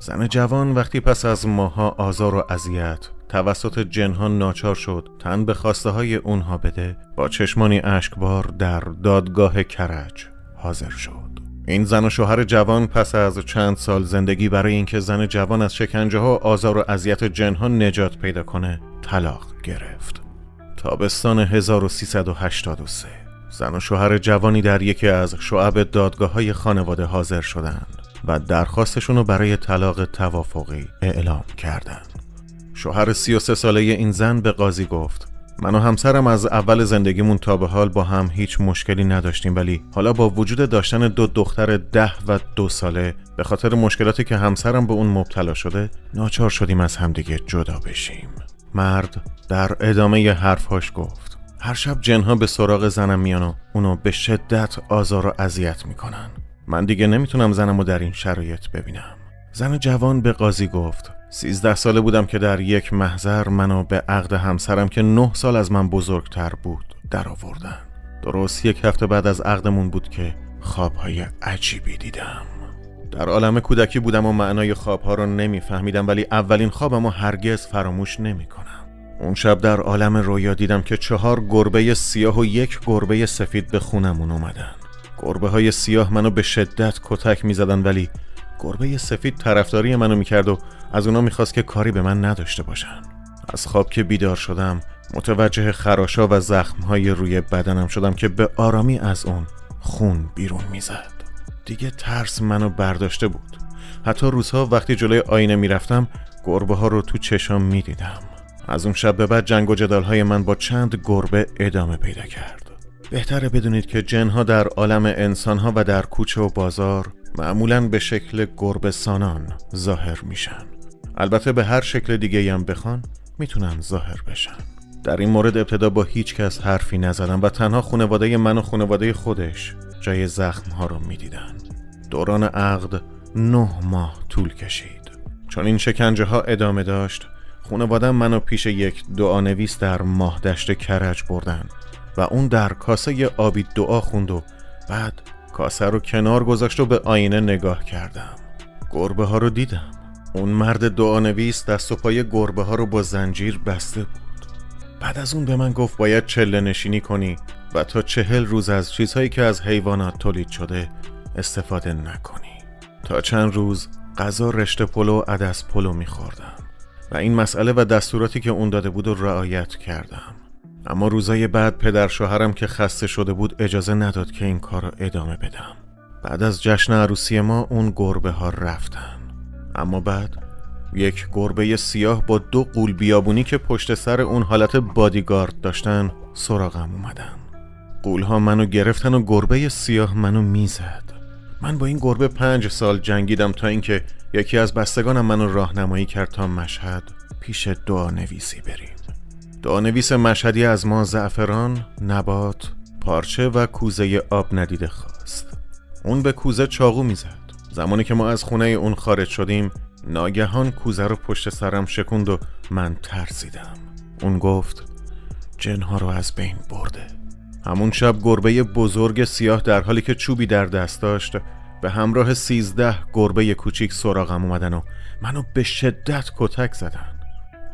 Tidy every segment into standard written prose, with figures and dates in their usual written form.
زن جوان وقتی پس از ماها آزار و اذیت توسط جنها ناچار شد تن به خواسته های اونها بده، با چشمانی اشکبار در دادگاه کرج حاضر شد. این زن و شوهر جوان پس از چند سال زندگی برای اینکه زن جوان از شکنجه ها و آزار و اذیت جنها نجات پیدا کنه طلاق گرفت. تابستان 1383 زن و شوهر جوانی در یکی از شعب دادگاه‌های خانواده حاضر شدند و درخواستشون رو برای طلاق توافقی اعلام کردند. شوهر 33 ساله این زن به قاضی گفت: من و همسرم از اول زندگیمون تا به حال با هم هیچ مشکلی نداشتیم، ولی حالا با وجود داشتن 2 دختر 10 و 2 ساله به خاطر مشکلاتی که همسرم به اون مبتلا شده ناچار شدیم از همدیگه جدا بشیم. مرد در ادامه حرفاش گفت: هر شب جنها به سراغ زنم میان و اونو به شدت آزار و اذیت میکنن. من دیگه نمیتونم زنمو در این شرایط ببینم. زن جوان به قاضی گفت: 13 ساله بودم که در یک محضر منو به عقد همسرم که 9 سال از من بزرگتر بود در آوردن. درست 1 هفته بعد از عقدمون بود که خوابهای عجیبی دیدم. در عالم کودکی بودم و معنای خوابها رو نمیفهمیدم، ولی اولین خوابمو هرگز فراموش نمیکنم. اون شب در عالم رویا دیدم که 4 گربه سیاه و 1 گربه سفید به خونمون اومدن. گربه های سیاه منو به شدت کتک میزدن، ولی گربه سفید طرفداری منو میکرد و از اونا میخواست که کاری به من نداشته باشن. از خواب که بیدار شدم متوجه خراشا و زخمهای روی بدنم شدم که به آرامی از اون خون بیرون میزد. دیگه ترس منو برداشته بود. حتی روزها وقتی جلوی آینه میرفتم گربه ها رو تو چشام میدیدم. از اون شب به بعد جنگ و جدالهای من با چند گربه ادامه پیدا کرد. بهتره بدونید که جنها در عالم انسانها و در کوچه و بازار معمولاً به شکل گربه سانان ظاهر میشن. البته به هر شکل دیگه هم بخوان میتونن ظاهر بشن. در این مورد ابتدا با هیچ کس حرفی نزدم و تنها خانواده من و خانواده خودش جای زخمها رو میدیدن. دوران عقد 9 ماه طول کشید. چون این شکنجه ها ادامه داشت، خانواده‌ام منو پیش یک دعانویس در ماهدشت کرج بردن و اون در کاسه آبی دعا خوند و بعد کاسه رو کنار گذاشت و به آینه نگاه کردم. گربه ها رو دیدم. اون مرد دعانویس دست و پای گربه ها رو با زنجیر بسته بود. بعد از اون به من گفت باید چله نشینی کنی و تا 40 روز از چیزهایی که از حیوانات تولید شده استفاده نکنی. تا چند روز غذا رشته پلو و عدس پلو میخوردم و این مسئله و دستوراتی که اون داده بود رو رعایت کردم. اما روزای بعد پدر شوهرم که خسته شده بود اجازه نداد که این کار رو ادامه بدم. بعد از جشن عروسی ما اون گربه ها رفتن. اما بعد یک گربه سیاه با 2 غول بیابونی که پشت سر اون حالت بادیگارد داشتن سراغم اومدن. غول ها منو گرفتن و گربه سیاه منو میزد. من با این گربه 5 سال جنگیدم تا اینکه یکی از بستگانم منو راهنمایی کرد تا مشهد پیش دعانویسی بریم. دعانویس مشهدی از ما زعفران، نبات، پارچه و کوزه آب ندیده خواست. اون به کوزه چاقو میزد. زمانی که ما از خونه اون خارج شدیم ناگهان کوزه رو پشت سرم شکوند و من ترسیدم. اون گفت جنها رو از بین برده. همون شب گربه بزرگ سیاه در حالی که چوبی در دست داشت به همراه 13 گربه کوچیک سراغم اومدن و منو به شدت کتک زدن.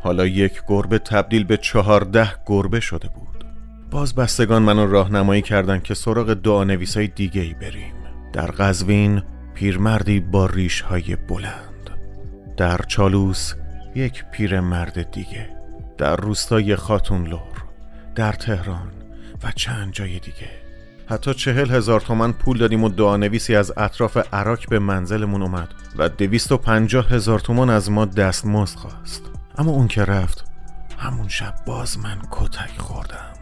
حالا یک گربه تبدیل به 14 گربه شده بود. باز بستگان منو راهنمایی کردن که سراغ دعانویسای دیگه‌ای بریم. در قزوین پیرمردی با ریش‌های بلند، در چالوس یک پیرمرد دیگه، در روستای خاتونلور، در تهران و چند جای دیگه. حتی 40,000 تومان پول دادیم و دعانویسی از اطراف عراق به منزلمون اومد و 250,000 تومان از ما دستمزد خواست. اما اون که رفت همون شب باز من کتک خوردم.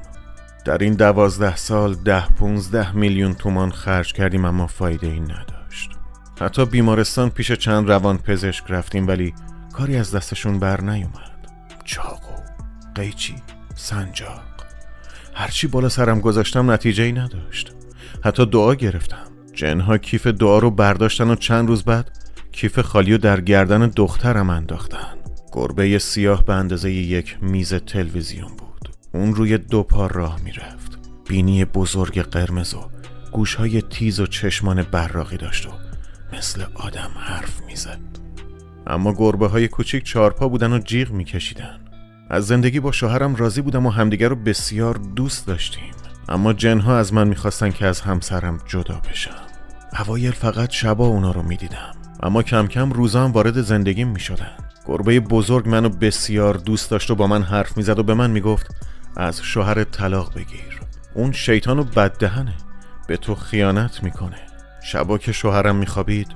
در این 12 سال 10-15 میلیون تومان خرج کردیم اما فایده ای نداشت. حتی بیمارستان پیش چند روانپزشک رفتیم ولی کاری از دستشون بر نیومد. چاقو، قیچی، سنجاق، هرچی بالا سرم گذاشتم نتیجه ای نداشت. حتی دعا گرفتم. جنها کیف دعا رو برداشتن و چند روز بعد کیف خالی رو در گردن دخترم انداختن. گربه سیاه به اندازه یک میز تلویزیون بود. اون روی 2 پا راه میرفت. بینی بزرگ قرمز و گوشهای تیز و چشمان براقی داشت و مثل آدم حرف میزد. اما گربه‌های کوچیک چارپا بودن و جیغ می‌کشیدن. از زندگی با شوهرم راضی بودم و همدیگر رو بسیار دوست داشتیم، اما جن‌ها از من می‌خواستن که از همسرم جدا بشم. اوایل فقط شبا اونا رو می‌دیدم، اما کم کم روزا هم وارد زندگیم می‌شدن. گربه بزرگ منو بسیار دوست داشت و با من حرف می‌زد و به من می‌گفت از شوهرت طلاق بگیر. اون شیطان و بددهنه، به تو خیانت می‌کنه. شبا که شوهرم می‌خوابید،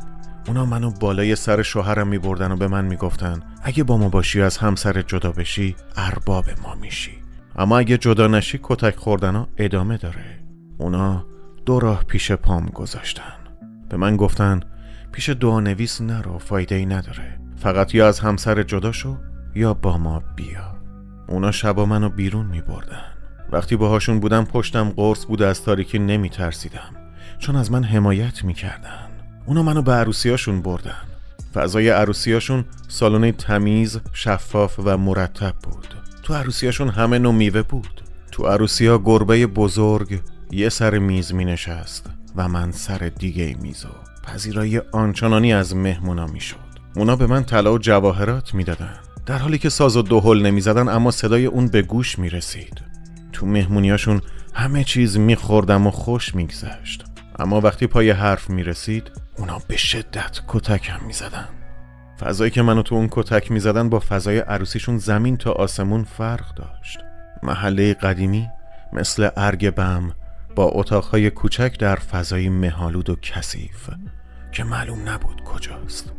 اونا منو بالای سر شوهرم می‌بردن و به من می‌گفتن اگه با ما باشی از همسرت جدا بشی ارباب ما میشی، اما اگه جدا نشی کتک خوردنا ادامه داره. اونا 2 راه پیش پام گذاشتن. به من گفتن پیش دعانویس نرو، فایده‌ای نداره، فقط یا از همسر جدا شو یا با ما بیا. اونا شبا منو بیرون می‌بردن. وقتی باهاشون بودم پشتم قرص بود، از تاریکی نمی‌ترسیدم چون از من حمایت می‌کردن. اونا منو به عروسیاشون بردن. فضای عروسیاشون سالن تمیز، شفاف و مرتب بود. تو عروسیاشون همه نوع میوه بود. تو عروسیا گربه بزرگ یه سر میز می نشست و من سر دیگه میزو. پذیرایی آنچنانی از مهمونا می شد. اونا به من طلا و جواهرات می دادن، در حالی که ساز و دهل نمی زدن، اما صدای اون به گوش می رسید. تو مهمونیاشون همه چیز می خوردم و خوش می گذشت، اما وقتی پای حرف می رسید اونا به شدت کتکم می زدن. فضایی که منو تو اون کتک می زدن با فضای عروسیشون زمین تا آسمون فرق داشت. محله قدیمی مثل ارگ بم با اتاقهای کوچک در فضایی مه‌آلود و کثیف که معلوم نبود کجاست.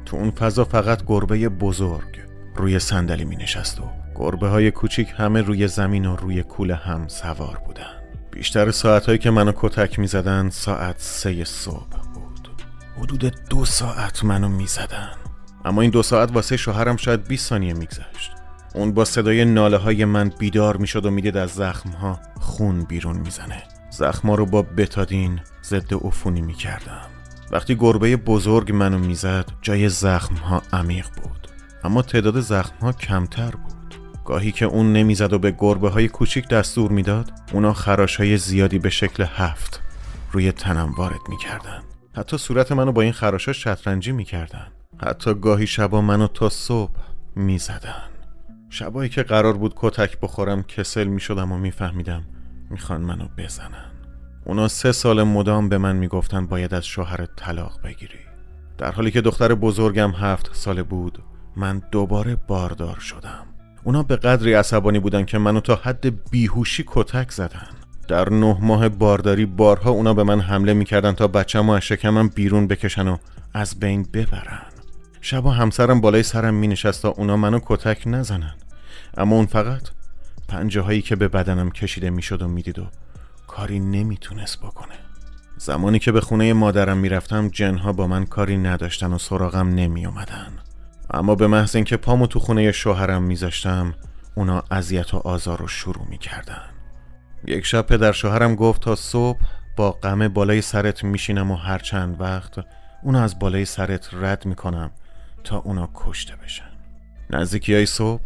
تو اون فضا فقط گربه بزرگ روی صندلی می نشست و گربه های کوچیک همه روی زمین و روی کوله هم سوار بودن. بیشتر ساعتهایی که منو کتک می زدن ساعت 3 صبح بود. حدود 2 ساعت منو می زدن، اما این 2 ساعت واسه شوهرم شاید 20 ثانیه می گذشت. اون با صدای ناله های من بیدار می شد و می دید از زخمها خون بیرون می زنه. زخمها رو با بتادین ضد عفونی می کردم. وقتی گربه بزرگ منو می زد جای زخمها عمیق بود، اما تعداد زخمها کمتر بود. گاهی که اون نمی زد و به گربه های کوچیک دستور می داد، اونا خراش های زیادی به شکل 7 روی تنم وارد می کردن. حتی صورت منو با این خراشا شطرنجی می کردن. حتی گاهی شبا منو تا صبح می زدن. شبایی که قرار بود کتک بخورم کسل می شدم و می فهمیدم می خوان منو بزنن. اونا 3 سال مدام به من می گفتن باید از شوهرت طلاق بگیری. در حالی که دختر بزرگم 7 ساله بود، من دوباره باردار شدم. اونا به قدری عصبانی بودن که منو تا حد بیهوشی کتک زدن. در 9 ماه بارداری بارها اونا به من حمله میکردن تا بچه‌مو از شکمم بیرون بکشن و از بین ببرن. شبا همسرم بالای سرم مینشست تا اونا منو کتک نزنن، اما اون فقط پنجه هایی که به بدنم کشیده میشد و میدید و کاری نمیتونست بکنه. زمانی که به خونه مادرم میرفتم جنها با من کاری نداشتن و سراغم نمی اومدن، اما به محض اینکه پامو تو خونه شوهرم میذاشتم اونا اذیت و آزار رو شروع میکردن. یک شب پدر شوهرم گفت تا صبح با غم بالای سرت میشینم و هر چند وقت اونا از بالای سرت رد میکنم تا اونا کشته بشن. نزدیکیای صبح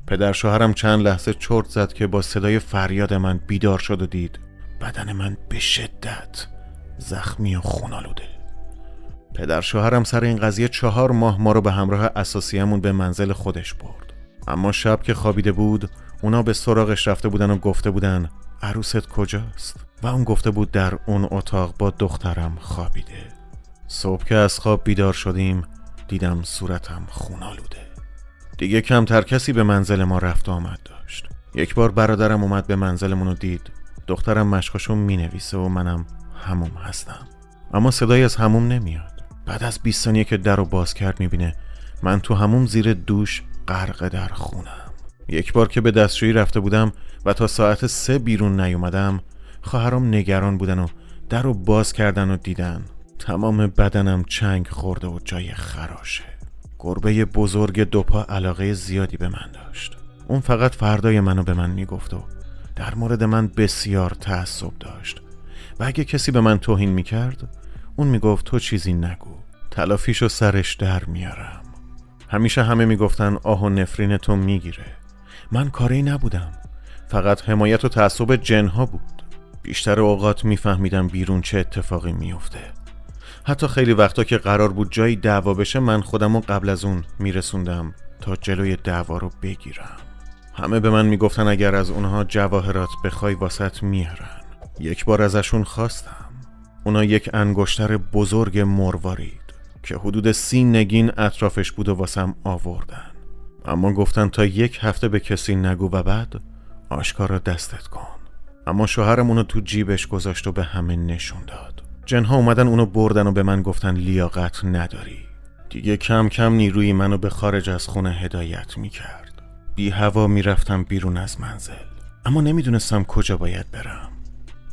پدر شوهرم چند لحظه چرت زد که با صدای فریاد من بیدار شد و دید بدن من به شدت زخمی و خون‌آلوده. پدر شوهرم سر این قضیه 4 ماه ما رو به همراه اساسیه‌مون به منزل خودش برد، اما شب که خوابیده بود اونا به سراغش رفته بودن و گفته بودن عروست کجاست و اون گفته بود در اون اتاق با دخترم خوابیده. صبح که از خواب بیدار شدیم دیدم صورتم خون‌آلوده. دیگه کمتر کسی به منزل ما رفت و آمد داشت. یک بار برادرم اومد به منزلمون و دید دخترم مشقشو مینویسه و منم حموم هستم، اما صدایی از حموم نمیاد. بعد از 20 ثانیه که درو باز کرد میبینه من تو حموم زیر دوش غرق در خونم. یک بار که به دستشویی رفته بودم و تا ساعت 3 بیرون نیومدم، خواهرام نگران بودن و درو باز کردن و دیدن تمام بدنم چنگ خورده و جای خراشه. گربه بزرگ 2 پا علاقه زیادی به من داشت. اون فقط فردای منو به من میگفت و در مورد من بسیار تعصب داشت و اگه کسی به من توهین میکرد اون میگفت تو چیزی نگو، تلافیشو سرش در میارم. همیشه همه میگفتن آه و نفرین تو میگیره. من کاری نبودم، فقط حمایت و تعصب جنها بود. بیشتر اوقات میفهمیدم بیرون چه اتفاقی میفته، حتی خیلی وقتا که قرار بود جایی دعوا بشه من خودمو قبل از اون میرسوندم تا جلوی دعوا رو بگیرم. همه به من میگفتن اگر از اونها جواهرات بخوای واسط میارن. یک بار ازشون خواستم. اونا یک انگشتر بزرگ مروارید که حدود 30 نگین اطرافش بود و واسم آوردن. اما گفتن تا 1 هفته به کسی نگو و بعد آشکارا دستت کن. اما شوهرم اونو تو جیبش گذاشت و به همه نشون داد. جنها اومدن اونو بردن و به من گفتن لیاقت نداری. دیگه کم کم نیروی منو به خارج از خونه هدایت میکرد. بی هوا میرفتم بیرون از منزل، اما نمیدونستم کجا باید برم.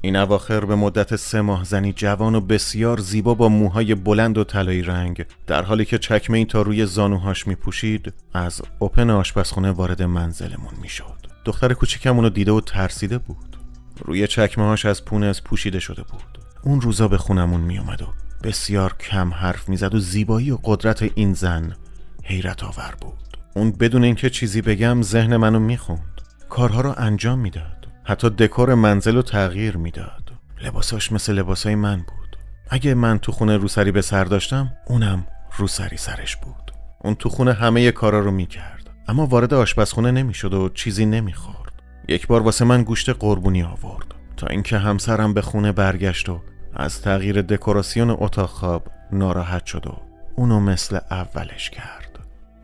این اواخر به مدت 3 ماه زنی جوان و بسیار زیبا با موهای بلند و طلایی رنگ، در حالی که چکمه‌ای تا روی زانوهاش میپوشید، از اوپن آشپزخونه وارد منزلمون میشد. دختر کوچیکم اونو دیده و ترسیده بود. روی چکمه‌هاش از پونز پوشیده شده بود. اون روزا به خونمون میومد و بسیار کم حرف میزد و زیبایی و قدرت این زن حیرت آور بود. اون بدون اینکه چیزی بگم ذهن منو میخوند. کارها رو انجام میداد. حتی دکور منزل رو تغییر میداد. لباساش مثل لباسای من بود. اگه من تو خونه روسری به سر داشتم، اونم روسری سرش بود. اون تو خونه همه کارا رو میکرد، اما وارد آشپزخونه نمیشد و چیزی نمیخورد. یک بار واسه من گوشت قربونی آورد تا اینکه همسرم به خونه برگشت و از تغییر دکوراسیون اتاق خواب ناراحت شد و اونو مثل اولش کرد.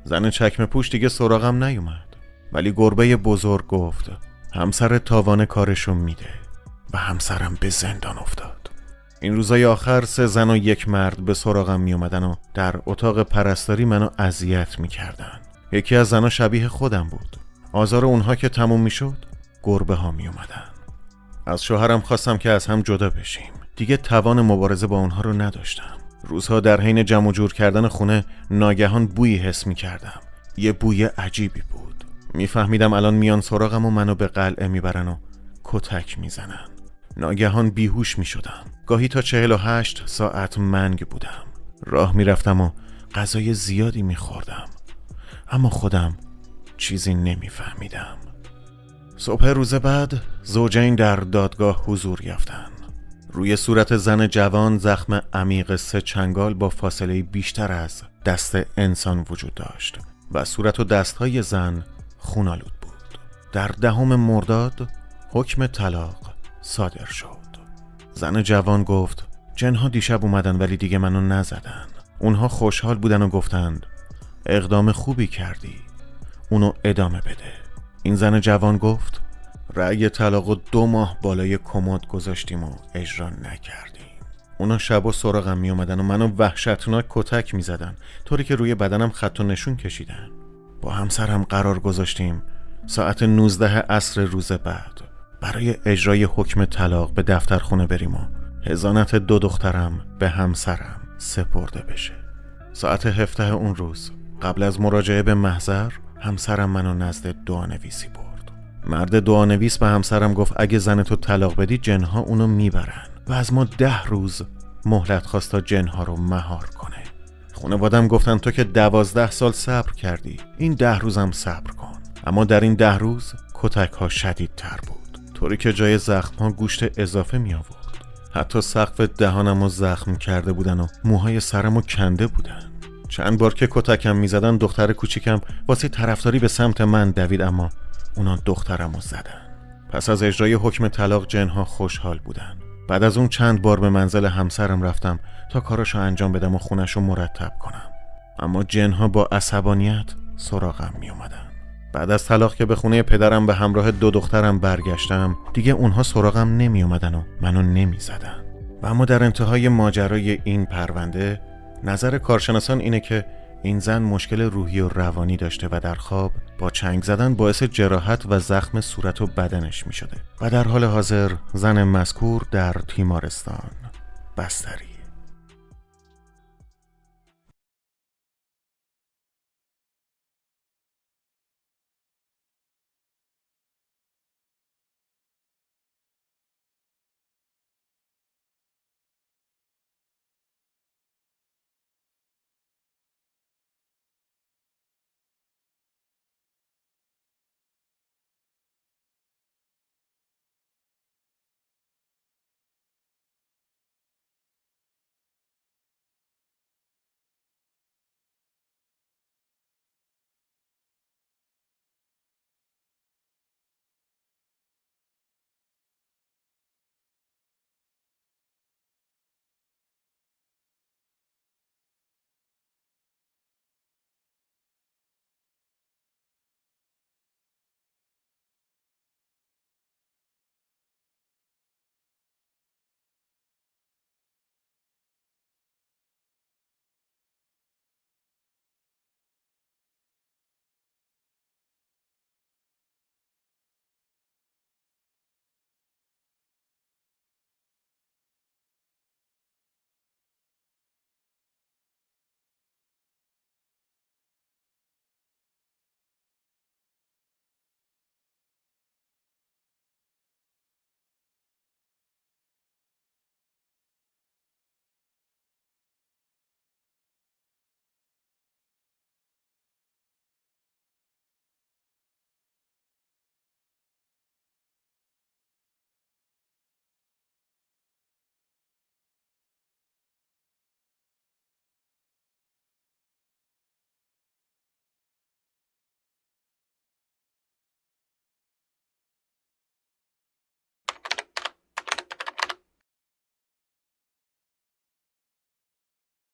زن چکمه پوش دیگه سراغم نیومد، ولی گربه بزرگ گفت همسر تاوان کارشو میده و همسرم به زندان افتاد. این روزای آخر 3 زن و 1 مرد به سراغم میومدن و در اتاق پرستاری منو اذیت میکردن. یکی از زنها شبیه خودم بود. آزار اونها که تموم میشد، گربه ها میومدن. از شوهرم خواستم که از هم جدا بشیم. دیگه توان مبارزه با اونها رو نداشتم. روزها در حین جمع جور کردن خونه ناگهان بویی حس میکردم. یه بوی عجیبی بود. میفهمیدم الان میان سراغم و منو به قلعه میبرن و کتک میزنن. ناگهان بیهوش میشدم. گاهی تا 48 ساعت منگ بودم. راه میرفتم و غذای زیادی میخوردم، اما خودم چیزی نمیفهمیدم. صبح روز بعد زوجین در دادگاه حضور یافتند. روی صورت زن جوان زخم عمیق 3 چنگال با فاصله بیشتر از دست انسان وجود داشت و صورت و دستهای زن خونالود بود. در 10 مرداد حکم طلاق صادر شد. زن جوان گفت جنها دیشب اومدن ولی دیگه منو نزدن. اونها خوشحال بودن و گفتند اقدام خوبی کردی، اونو ادامه بده. این زن جوان گفت رأی طلاقو 2 ماه بالای کمد گذاشتیم و اجرا نکردیم. اونا شبا سراغم می اومدن و منو وحشتناک کتک می زدن، طوری که روی بدنم خط و نشون کشیدن. با همسرم قرار گذاشتیم ساعت 19 عصر روز بعد برای اجرای حکم طلاق به دفتر خونه بریم و حضانت 2 دخترم به همسرم سپرده بشه. ساعت 17 اون روز قبل از مراجعه به محضر همسرم منو نزد دعانویسی برد. مرد دعانویس به همسرم گفت اگه زنتو طلاق بدی جنها اونو میبرن و از ما 10 روز مهلت خواست تا جنها رو مهار کنه. خانوادم گفتن تو که 12 سال صبر کردی، این 10 روزم صبر کن. اما در این 10 روز کتک ها شدید تر بود، طوری که جای زخم ها گوشت اضافه می آورد. حتی سقف دهانم رو زخم کرده بودن و موهای سرم رو کنده بودن. چند بار که کتکم می زدن دختر کوچیکم واسه طرفداری به سمت من دوید، اما اونا دخترم رو زدن. پس از اجرای حکم طلاق جنها خوشحال بودن. بعد از اون چند بار به منزل همسرم رفتم تا کاراشو انجام بدم و خونشو مرتب کنم، اما جنها با عصبانیت سراغم می اومدن. بعد از طلاق که به خونه پدرم به همراه 2 دخترم برگشتم، دیگه اونها سراغم نمی اومدن و منو نمی زدن. و اما در انتهای ماجرای این پرونده نظر کارشناسان اینه که این زن مشکل روحی و روانی داشته و در خواب با چنگ زدن باعث جراحت و زخم صورت و بدنش می شده و در حال حاضر زن مذکور در تیمارستان بستری.